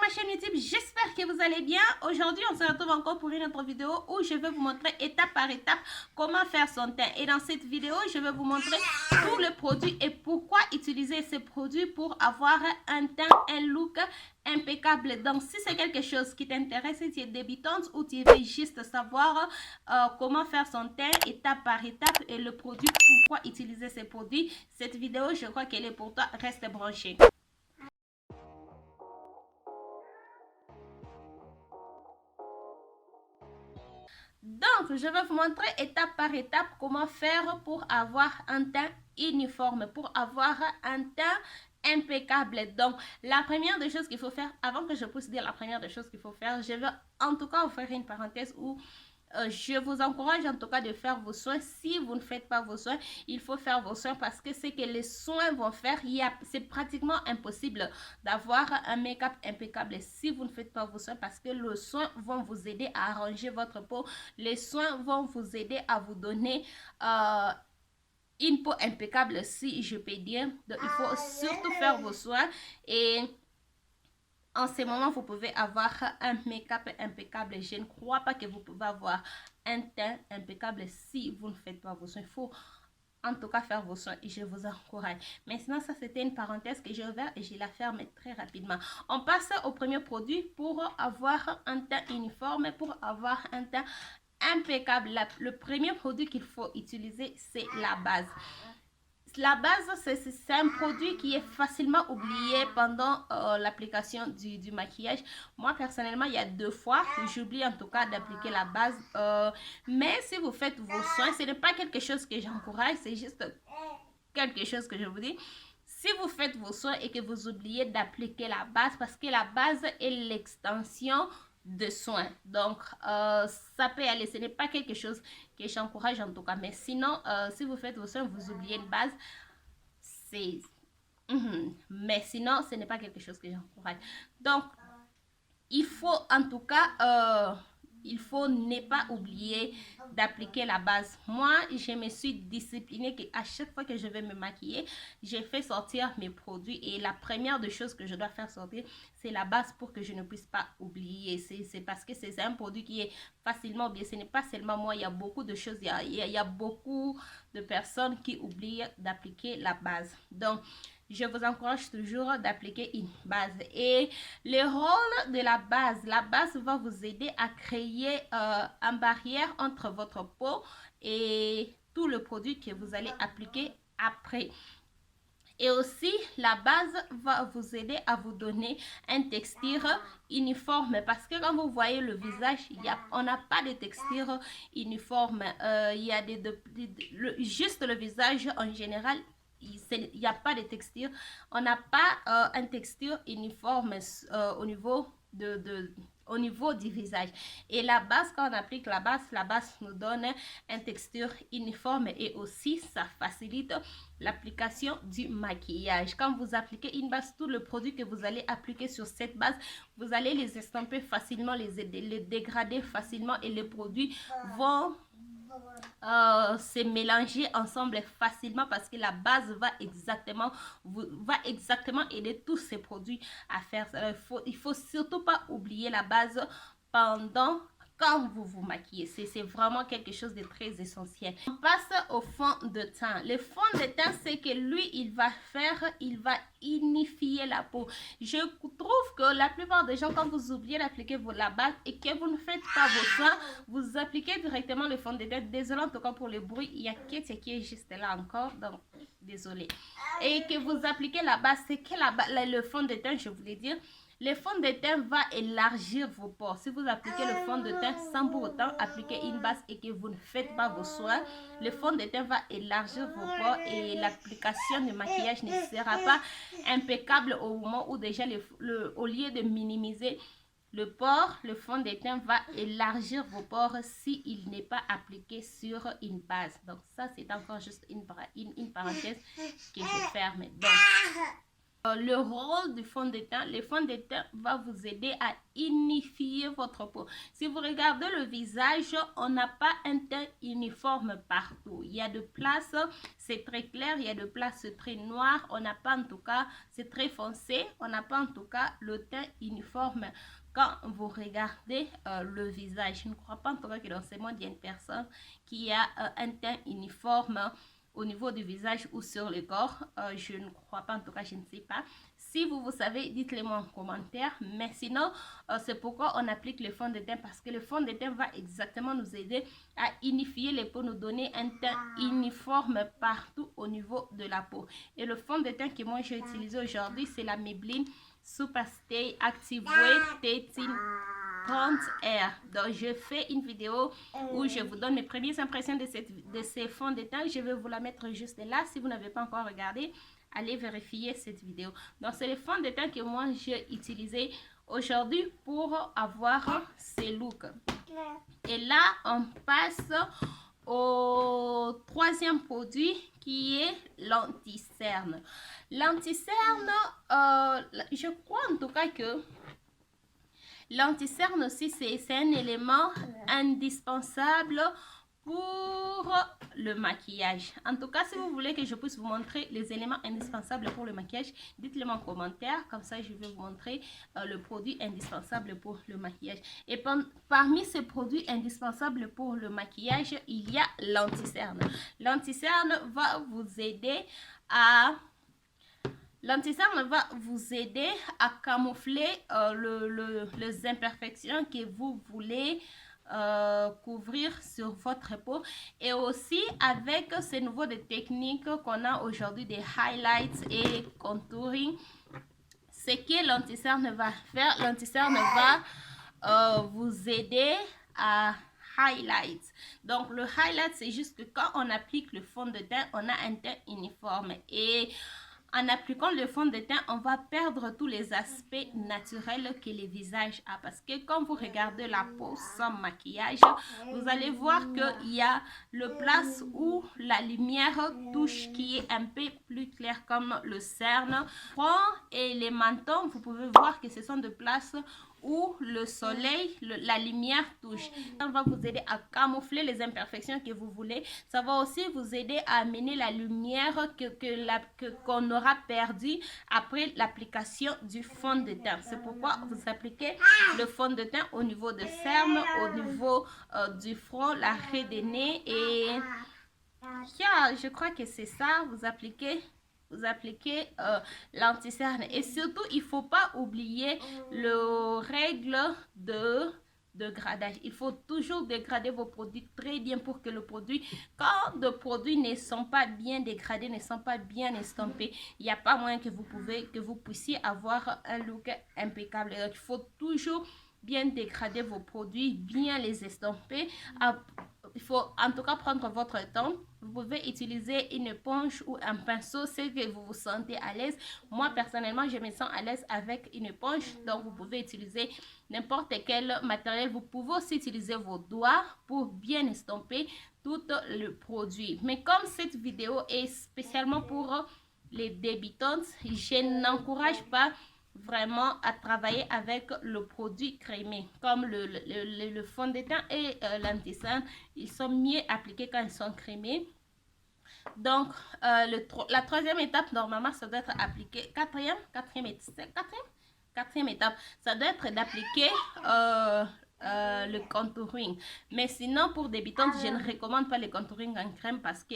ma chaîne YouTube, j'espère que vous allez bien. Aujourd'hui, on se retrouve encore pour une autre vidéo où je vais vous montrer étape par étape comment faire son teint. Et dans cette vidéo, je vais vous montrer tous les produits et pourquoi utiliser ces produits pour avoir un teint, un look impeccable. Donc, si c'est quelque chose qui t'intéresse, si tu es débutante ou tu veux juste savoir comment faire son teint étape par étape et le produit, pourquoi utiliser ces produits, cette vidéo, je crois qu'elle est pour toi. Reste branché. Donc, je vais vous montrer étape par étape comment faire pour avoir un teint uniforme, pour avoir un teint impeccable. Donc, la première des choses qu'il faut faire, avant que je puisse dire la première des choses qu'il faut faire, je vais en tout cas vous faire une parenthèse où je vous encourage en tout cas de faire vos soins. Si vous ne faites pas vos soins, il faut faire vos soins parce que c'est que les soins vont faire, c'est pratiquement impossible d'avoir un make-up impeccable si vous ne faites pas vos soins parce que les soins vont vous aider à arranger votre peau. Les soins vont vous aider à vous donner une peau impeccable, si je peux dire. Donc, il faut surtout faire vos soins et en ce moment, vous pouvez avoir un make-up impeccable. Je ne crois pas que vous pouvez avoir un teint impeccable si vous ne faites pas vos soins. Il faut en tout cas faire vos soins et je vous encourage. Maintenant, ça c'était une parenthèse que j'ai ouverte et je la ferme très rapidement. On passe au premier produit pour avoir un teint uniforme, pour avoir un teint impeccable. Le premier produit qu'il faut utiliser, c'est la base. La base, c'est un produit qui est facilement oublié pendant l'application du maquillage. Moi, personnellement, il y a 2 fois que j'oublie en tout cas d'appliquer la base. Mais si vous faites vos soins, ce n'est pas quelque chose que j'encourage, c'est juste quelque chose que je vous dis. Si vous faites vos soins et que vous oubliez d'appliquer la base, parce que la base est l'extension de soins. Donc, ça peut aller. Ce n'est pas quelque chose que j'encourage en tout cas. Mais sinon, si vous faites vos soins, vous oubliez une base, c'est... Mais sinon, ce n'est pas quelque chose que j'encourage. Donc, il faut en tout cas... il faut ne pas oublier d'appliquer la base. Moi, je me suis disciplinée qu'à chaque fois que je vais me maquiller, j'ai fait sortir mes produits. Et la première des choses que je dois faire sortir, c'est la base pour que je ne puisse pas oublier. C'est parce que c'est un produit qui est facilement oublié. Ce n'est pas seulement moi, il y a beaucoup de choses. Il y a beaucoup de personnes qui oublient d'appliquer la base. Donc, je vous encourage toujours d'appliquer une base. Et le rôle de la base va vous aider à créer une barrière entre votre peau et tout le produit que vous allez appliquer après. Et aussi, la base va vous aider à vous donner une texture uniforme. Parce que quand vous voyez le visage, on n'a pas de texture uniforme. Il y a juste le visage en général. Il n'y a pas de texture. On n'a pas une texture uniforme au niveau du visage. Et la base, quand on applique la base nous donne une texture uniforme et aussi ça facilite l'application du maquillage. Quand vous appliquez une base, tout le produit que vous allez appliquer sur cette base, vous allez les estomper facilement, les dégrader facilement et les produits vont se mélanger ensemble facilement parce que la base va exactement aider tous ces produits à faire ça. Il faut surtout pas oublier la base quand vous vous maquillez. C'est vraiment quelque chose de très essentiel. On passe au fond de teint. Le fond de teint, c'est que lui, il va unifier la peau. Je trouve que la plupart des gens, quand vous oubliez d'appliquer la base et que vous ne faites pas vos soins, vous appliquez directement le fond de teint. Désolé en tout cas pour le bruit. Il y a Katie qui est juste là encore. Donc, désolé. Et que vous appliquez la base, c'est que le fond de teint, je voulais dire, le fond de teint va élargir vos pores. Si vous appliquez le fond de teint sans pour autant appliquer une base et que vous ne faites pas vos soins, le fond de teint va élargir vos pores et l'application de maquillage ne sera pas impeccable au moment où déjà au lieu de minimiser le pore, le fond de teint va élargir vos pores s'il n'est pas appliqué sur une base. Donc ça, c'est encore juste une parenthèse que je ferme. Donc, le rôle du fond de teint. Le fond de teint va vous aider à unifier votre peau. Si vous regardez le visage, on n'a pas un teint uniforme partout. Il y a de places, c'est très clair, il y a de places, c'est très noir. On n'a pas en tout cas, c'est très foncé. On n'a pas en tout cas le teint uniforme quand vous regardez le visage. Je ne crois pas en tout cas que dans ce monde, il y a une personne qui a un teint uniforme au niveau du visage ou sur le corps. Je ne crois pas, en tout cas, je ne sais pas. Si vous savez, dites-le moi en commentaire. Mais sinon, c'est pourquoi on applique le fond de teint, parce que le fond de teint va exactement nous aider à unifier les peaux, nous donner un teint uniforme partout au niveau de la peau. Et le fond de teint que moi j'ai utilisé aujourd'hui, c'est la Maybelline Super Stay Active Weight 30 R. Donc je fais une vidéo où je vous donne mes premières impressions de ces fonds de teint. Je vais vous la mettre juste là. Si vous n'avez pas encore regardé, allez vérifier cette vidéo. Donc c'est le fond de teint que moi j'ai utilisé aujourd'hui pour avoir ces looks. Et là on passe au troisième produit qui est l'anti-cerne. L'anti-cerne, je crois en tout cas que l'anti-cerne aussi, c'est un élément indispensable pour le maquillage. En tout cas, si vous voulez que je puisse vous montrer les éléments indispensables pour le maquillage, dites-le moi en commentaire. Comme ça, je vais vous montrer le produit indispensable pour le maquillage. Et parmi ces produits indispensables pour le maquillage, il y a l'anti-cerne. L'anti-cerne va vous aider à... L'anti-cerne va vous aider à camoufler les imperfections que vous voulez couvrir sur votre peau. Et aussi avec ces nouveaux techniques qu'on a aujourd'hui, des highlights et contouring, ce que l'anti-cerne va faire, l'anti-cerne va vous aider à highlight. Donc le highlight, c'est juste que quand on applique le fond de teint, on a un teint uniforme. Et en appliquant le fond de teint, on va perdre tous les aspects naturels que le visage a. Parce que quand vous regardez la peau sans maquillage, vous allez voir qu'il y a le place où la lumière touche qui est un peu plus clair, comme le cerne, front et les mentons. Vous pouvez voir que ce sont des places où le soleil, la lumière touche. Ça va vous aider à camoufler les imperfections que vous voulez. Ça va aussi vous aider à amener la lumière qu'on aura perdue après l'application du fond de teint. C'est pourquoi vous appliquez le fond de teint au niveau des cernes, au niveau du front, l'arrêt des nez et je crois que c'est ça. Vous appliquez l'anti-cerne. Et surtout, il ne faut pas oublier le règle de gradage. Il faut toujours dégrader vos produits très bien pour que le produit, quand les produits ne sont pas bien dégradés, ne sont pas bien estampés, il n'y a pas moyen que vous puissiez avoir un look impeccable. Donc, il faut toujours bien dégrader vos produits, bien les estomper. Il faut en tout cas prendre votre temps. Vous pouvez utiliser une éponge ou un pinceau, c'est que vous vous sentez à l'aise. Moi, personnellement, je me sens à l'aise avec une éponge. Donc, vous pouvez utiliser n'importe quel matériel. Vous pouvez aussi utiliser vos doigts pour bien estomper tout le produit. Mais comme cette vidéo est spécialement pour les débutantes, je n'encourage pas vraiment à travailler avec le produit crémé comme le fond de teint et l'anti-cerne. Ils sont mieux appliqués quand ils sont crémés. Donc la troisième étape, normalement ça doit être appliqué, quatrième étape, ça doit être d'appliquer le contouring. Mais sinon, pour débutantes, je ne recommande pas le contouring en crème parce que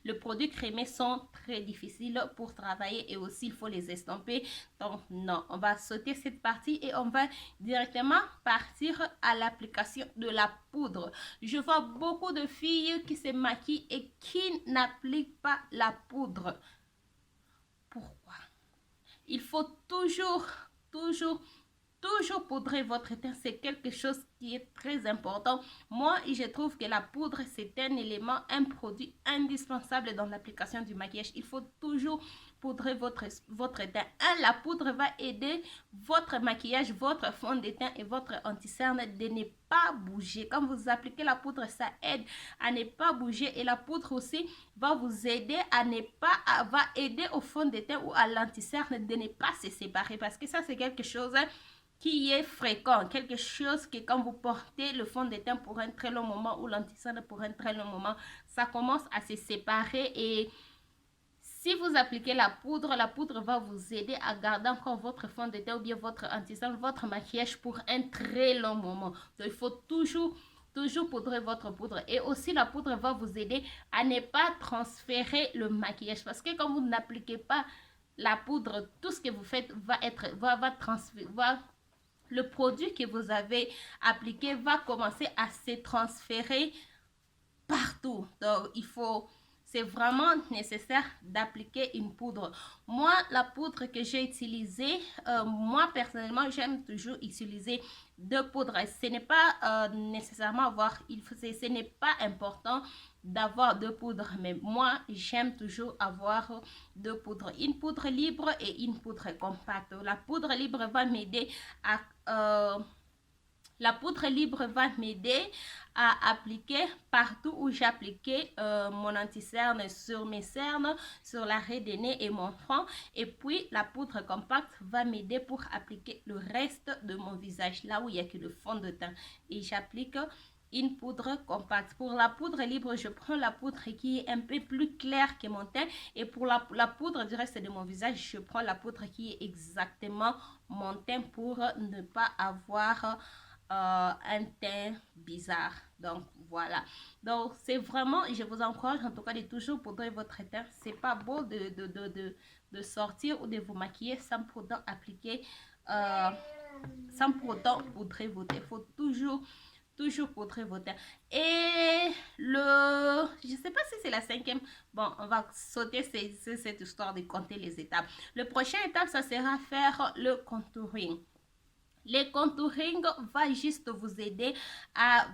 le produit crémé sont très difficiles pour travailler et aussi il faut les estomper. Donc non, on va sauter cette partie et on va directement partir à l'application de la poudre. Je vois beaucoup de filles qui se maquillent et qui n'appliquent pas la poudre. Pourquoi? Il faut toujours poudrer votre teint, c'est quelque chose qui est très important. Moi, je trouve que la poudre, c'est un élément, un produit indispensable dans l'application du maquillage. Il faut toujours poudrer votre teint. La poudre va aider votre maquillage, votre fond de teint et votre anti-cerne de ne pas bouger. Quand vous appliquez la poudre, ça aide à ne pas bouger et la poudre aussi va vous aider à ne pas, va aider au fond de teint ou à l'anti-cerne de ne pas se séparer parce que ça c'est quelque chose qui est fréquent, quelque chose que quand vous portez le fond de teint pour un très long moment ou l'anti-cerne pour un très long moment, ça commence à se séparer et si vous appliquez la poudre va vous aider à garder encore votre fond de teint ou bien votre anti-cerne, votre maquillage pour un très long moment. Donc il faut toujours poudrer votre poudre et aussi la poudre va vous aider à ne pas transférer le maquillage parce que quand vous n'appliquez pas la poudre, tout ce que vous faites le produit que vous avez appliqué va commencer à se transférer partout. Donc, c'est vraiment nécessaire d'appliquer une poudre. Moi, la poudre que j'ai utilisée, moi personnellement, j'aime toujours utiliser deux poudres. Ce n'est pas nécessairement ce n'est pas important d'avoir deux poudres, mais moi, j'aime toujours avoir deux poudres. Une poudre libre et une poudre compacte. La poudre libre va m'aider à... la poudre libre va m'aider à appliquer partout où j'appliquais mon anti-cerne, sur mes cernes, sur l'arrêt des nez et mon front. Et puis la poudre compacte va m'aider pour appliquer le reste de mon visage, là où il n'y a que le fond de teint. Et j'applique une poudre compacte. Pour la poudre libre, je prends la poudre qui est un peu plus claire que mon teint. Et pour la poudre du reste de mon visage, je prends la poudre qui est exactement mon teint pour ne pas avoir un teint bizarre. Donc voilà, donc c'est vraiment, je vous encourage en tout cas de toujours poudrer votre teint. C'est pas beau de sortir ou de vous maquiller sans pourtant appliquer sans pourtant poudrer votre teint. Il faut toujours poudrer votre teint. Et je sais pas si c'est la cinquième, bon, on va sauter cette histoire de compter les étapes. Le prochaine étape, ça sera faire le contouring. Le contouring va juste vous aider à...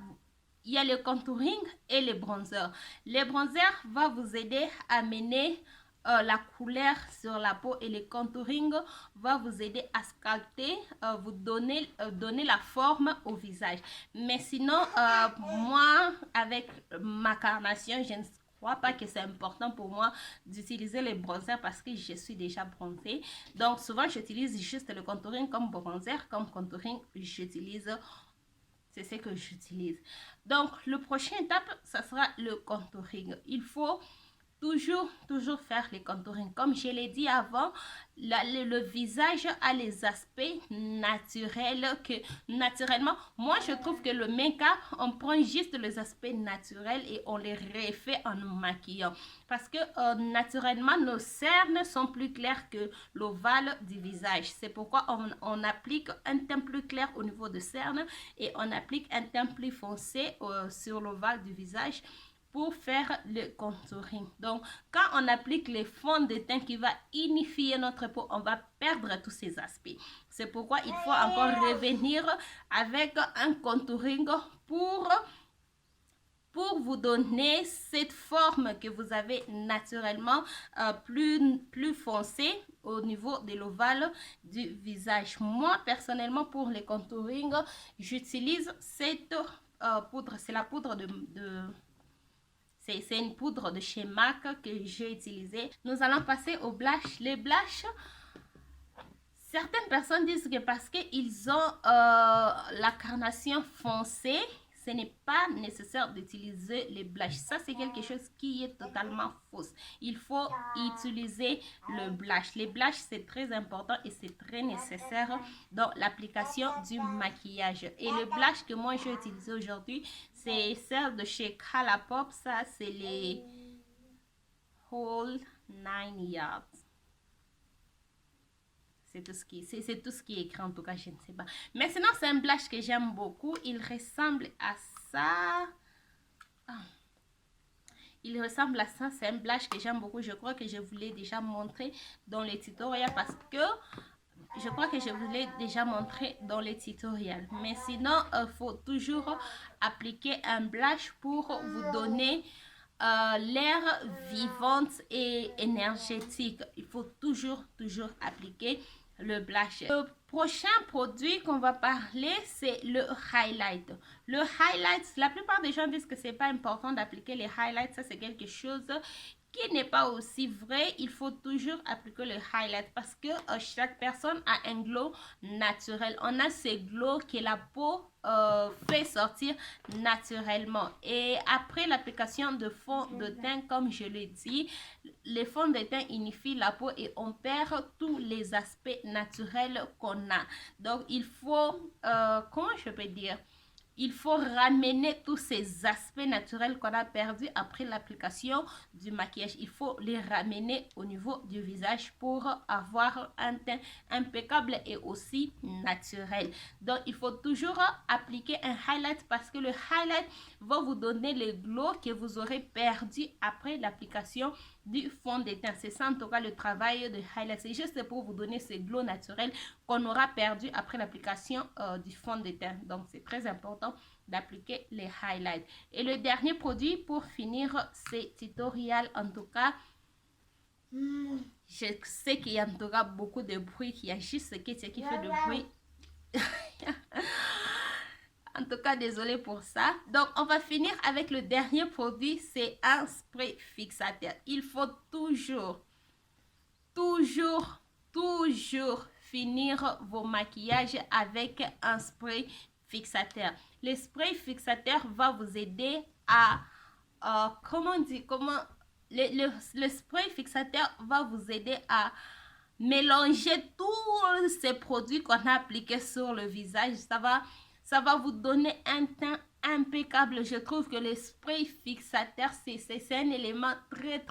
Il y a le contouring et le bronzer. Le bronzer va vous aider à mener la couleur sur la peau et le contouring va vous aider à sculpter, vous donner la forme au visage. Mais sinon, moi, avec ma carnation, je ne crois pas que c'est important pour moi d'utiliser les bronzers parce que je suis déjà bronzée. Donc souvent j'utilise juste le contouring comme bronzer, comme contouring j'utilise, c'est ce que j'utilise. Donc le prochaine étape, ça sera le contouring. Il faut toujours faire les contouring. Comme je l'ai dit avant, le visage a les aspects naturels que naturellement, moi je trouve que le make-up, on prend juste les aspects naturels et on les refait en nous maquillant. Parce que naturellement, nos cernes sont plus claires que l'ovale du visage. C'est pourquoi on applique un teint plus clair au niveau de cernes et on applique un teint plus foncé sur l'ovale du visage pour faire le contouring. Donc, quand on applique les fonds de teint qui va unifier notre peau, on va perdre tous ces aspects. C'est pourquoi il faut encore revenir avec un contouring pour vous donner cette forme que vous avez naturellement plus foncée au niveau de l'ovale du visage. Moi, personnellement, pour les contouring, j'utilise cette poudre. C'est la poudre c'est une poudre de chez MAC que j'ai utilisée. Nous allons passer au blush. Les blushs, certaines personnes disent que parce qu'ils ont la carnation foncée, ce n'est pas nécessaire d'utiliser les blushs. Ça, c'est quelque chose qui est totalement fausse. Il faut utiliser le blush. Les blushs, c'est très important et c'est très nécessaire dans l'application du maquillage. Et le blush que moi, j'ai utilisé aujourd'hui, c'est celle de chez Colourpop. Ça, c'est les Whole 9 Yards. C'est tout ce qui est écrit, en tout cas, je ne sais pas. Mais sinon, c'est un blush que j'aime beaucoup. Il ressemble à ça. Il ressemble à ça. C'est un blush que j'aime beaucoup. Je crois que je vous l'ai déjà montré dans les tutoriels parce que je crois que je vous l'ai déjà montré dans les tutoriels. Mais sinon, il faut toujours appliquer un blush pour vous donner l'air vivante et énergétique. Il faut toujours appliquer le blush. Le prochain produit qu'on va parler, c'est le highlight. Le highlight, la plupart des gens disent que c'est pas important d'appliquer les highlights. Ça, c'est quelque chose qui n'est pas aussi vrai. Il faut toujours appliquer le highlight parce que chaque personne a un glow naturel. On a ce glow que la peau fait sortir naturellement. Et après l'application de fond de teint, comme je l'ai dit, les fonds de teint unifient la peau et on perd tous les aspects naturels qu'on a. Donc, il faut, comment je peux dire, il faut ramener tous ces aspects naturels qu'on a perdus après l'application du maquillage. Il faut les ramener au niveau du visage pour avoir un teint impeccable et aussi naturel. Donc, il faut toujours appliquer un highlight parce que le highlight va vous donner le glow que vous aurez perdu après l'application du fond de teint. C'est ça en tout cas le travail de highlight. C'est juste pour vous donner ce glow naturel qu'on aura perdu après l'application du fond de teint. Donc, c'est très important d'appliquer les highlights. Et le dernier produit pour finir ce tutoriel, en tout cas, je sais qu'il y a en tout cas beaucoup de bruit, qu'il y a juste ce qui fait du bruit. En tout cas, désolé pour ça. Donc, on va finir avec le dernier produit, c'est un spray fixateur. Il faut toujours finir vos maquillages avec un spray fixateur. Le spray fixateur va vous aider à, le spray fixateur va vous aider à mélanger tous ces produits qu'on a appliqués sur le visage. Ça va vous donner un teint impeccable. Je trouve que le spray fixateur, c'est un élément très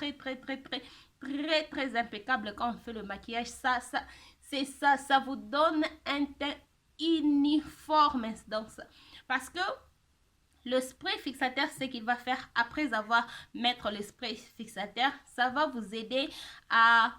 impeccable quand on fait le maquillage. Ça vous donne un teint uniforme. Donc, parce que le spray fixateur, ce qu'il va faire après avoir mettre le spray fixateur, ça va vous aider à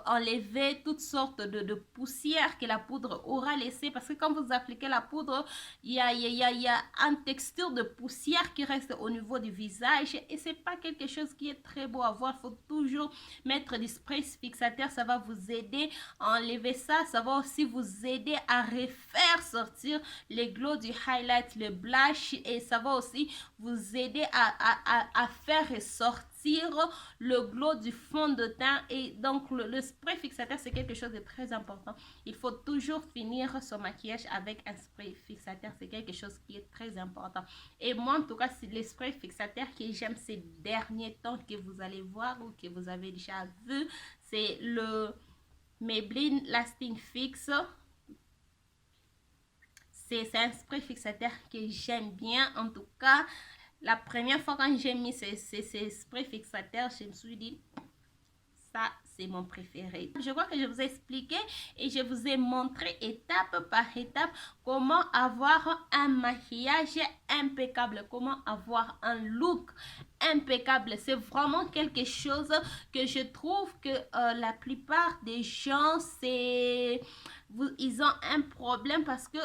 enlever toutes sortes de poussières que la poudre aura laissé, parce que quand vous appliquez la poudre, il y a une texture de poussière qui reste au niveau du visage et c'est pas quelque chose qui est très beau à voir. Il faut toujours mettre du spray fixateur, ça va vous aider à enlever ça. Ça va aussi vous aider à refaire sortir les glows du highlight, le blush, et ça va aussi vous aider à faire ressortir le glow du fond de teint. Et donc le spray fixateur, c'est quelque chose de très important. Il faut toujours finir son maquillage avec un spray fixateur. C'est quelque chose qui est très important. Et moi, en tout cas, c'est les sprays fixateurs que j'aime ces derniers temps, que vous allez voir ou que vous avez déjà vu. C'est le Maybelline Lasting Fix. C'est un spray fixateur que j'aime bien. En tout cas, la première fois quand j'ai mis ces sprays fixateurs, je me suis dit, ça c'est mon préféré. Je crois que je vous ai expliqué et je vous ai montré étape par étape comment avoir un maquillage impeccable, comment avoir un look impeccable. C'est vraiment quelque chose que je trouve que la plupart des gens, ils ont un problème parce que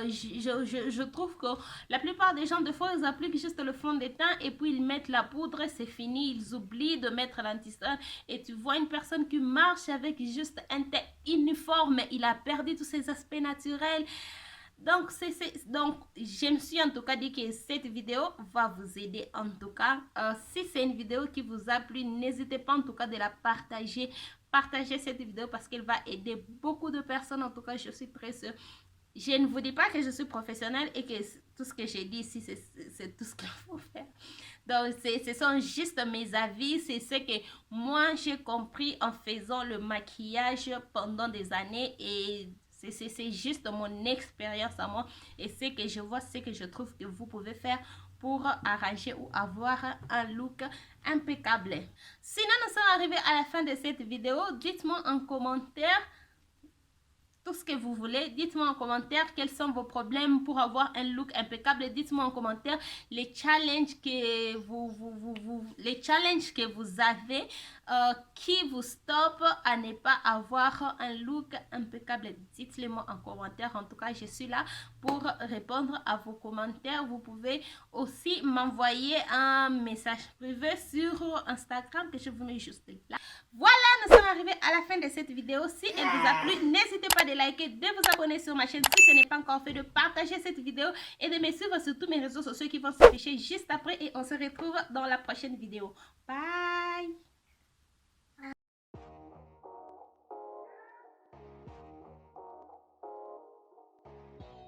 je trouve que la plupart des gens, des fois, ils appliquent juste le fond de teint et puis ils mettent la poudre, c'est fini. Ils oublient de mettre l'anti-stade et tu vois une personne qui marche avec juste un teint uniforme. Il a perdu tous ses aspects naturels. Donc, je me suis en tout cas dit que cette vidéo va vous aider en tout cas. Si c'est une vidéo qui vous a plu, n'hésitez pas en tout cas de la partager. Partagez cette vidéo parce qu'elle va aider beaucoup de personnes. En tout cas, je suis très sûre. Je ne vous dis pas que je suis professionnelle et que tout ce que j'ai dit ici, c'est tout ce qu'il faut faire. Donc, ce sont juste mes avis. C'est ce que moi, j'ai compris en faisant le maquillage pendant des années et c'est juste mon expérience à moi et ce que je vois, ce que je trouve que vous pouvez faire pour arranger ou avoir un look impeccable. Sinon, nous sommes arrivés à la fin de cette vidéo. Dites-moi en commentaire tout ce que vous voulez. Dites-moi en commentaire quels sont vos problèmes pour avoir un look impeccable. Dites-moi en commentaire les challenges que vous avez qui vous stoppent à ne pas avoir un look impeccable. Dites-le moi en commentaire. En tout cas, je suis là pour répondre à vos commentaires. Vous pouvez aussi m'envoyer un message privé sur Instagram que je vous mets juste là. Voilà, nous sommes arrivés à la fin de cette vidéo. Si elle vous a plu, n'hésitez pas de liker, de vous abonner sur ma chaîne si ce n'est pas encore fait, de partager cette vidéo et de me suivre sur tous mes réseaux sociaux qui vont s'afficher juste après. Et on se retrouve dans la prochaine vidéo. Bye!